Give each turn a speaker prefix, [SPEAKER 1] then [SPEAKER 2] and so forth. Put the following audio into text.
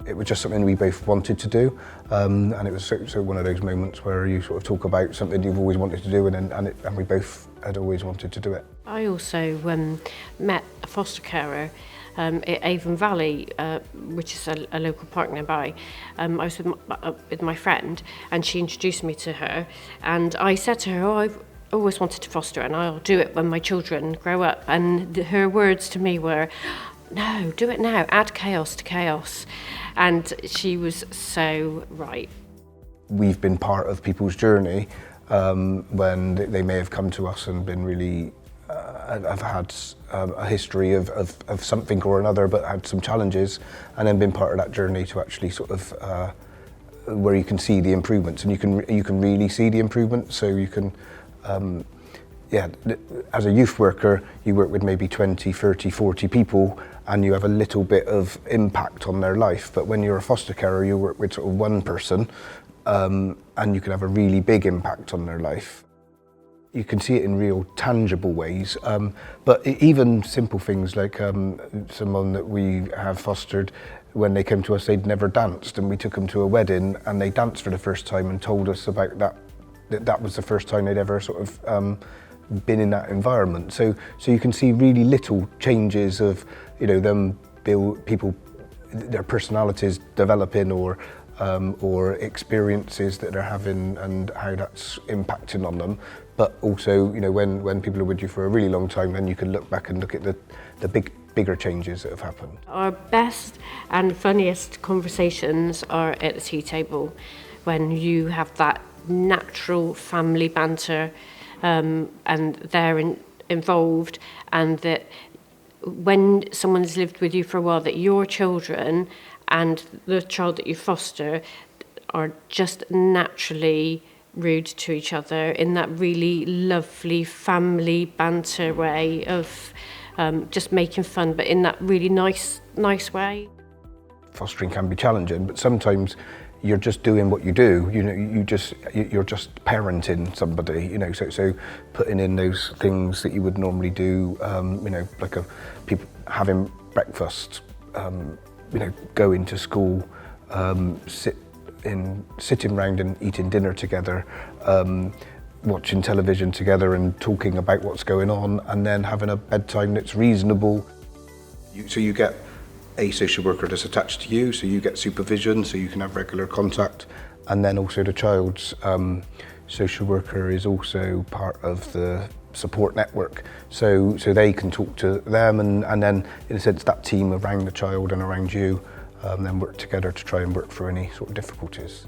[SPEAKER 1] it was just something we both wanted to do, and it was so one of those moments where you sort of talk about something you've always wanted to do, and we both had always wanted to do it.
[SPEAKER 2] I also met a foster carer at Avon Valley, which is a local park nearby. I was with my friend, and she introduced me to her, and I said to her, I've always wanted to foster and I'll do it when my children grow up. And her words to me were, no, do it now, add chaos to chaos. And she was so right.
[SPEAKER 1] We've been part of people's journey when they may have come to us and been really, have had a history of something or another, but had some challenges, and then been part of that journey to actually sort of, where you can see the improvements, and you can really see the improvements, so you can, as a youth worker, you work with maybe 20, 30, 40 people, and you have a little bit of impact on their life. But when you're a foster carer, you work with sort of one person, and you can have a really big impact on their life. You can see it in real tangible ways, but even simple things like someone that we have fostered, when they came to us, they'd never danced, and we took them to a wedding and they danced for the first time and told us about that was the first time they'd ever sort of been in that environment. So you can see really little changes of, you know, them people, their personalities developing, or experiences that they're having and how that's impacting on them. But also, you know, when people are with you for a really long time, then you can look back and look at the bigger changes that have happened.
[SPEAKER 2] Our best and funniest conversations are at the tea table, when you have that natural family banter, and they're involved, and that when someone's lived with you for a while, that your children and the child that you foster are just naturally rude to each other in that really lovely family banter way of just making fun, but in that really nice way.
[SPEAKER 1] Fostering can be challenging, but sometimes you're just doing what you do. You know, you're just parenting somebody. You know, so putting in those things that you would normally do. You know, like people having breakfast. You know, going to school, sitting around and eating dinner together, watching television together and talking about what's going on, and then having a bedtime that's reasonable. So you get a social worker that's attached to you, so you get supervision, so you can have regular contact, and then also the child's social worker is also part of the support network, so they can talk to them, and then in a sense that team around the child and around you then work together to try and work through any sort of difficulties.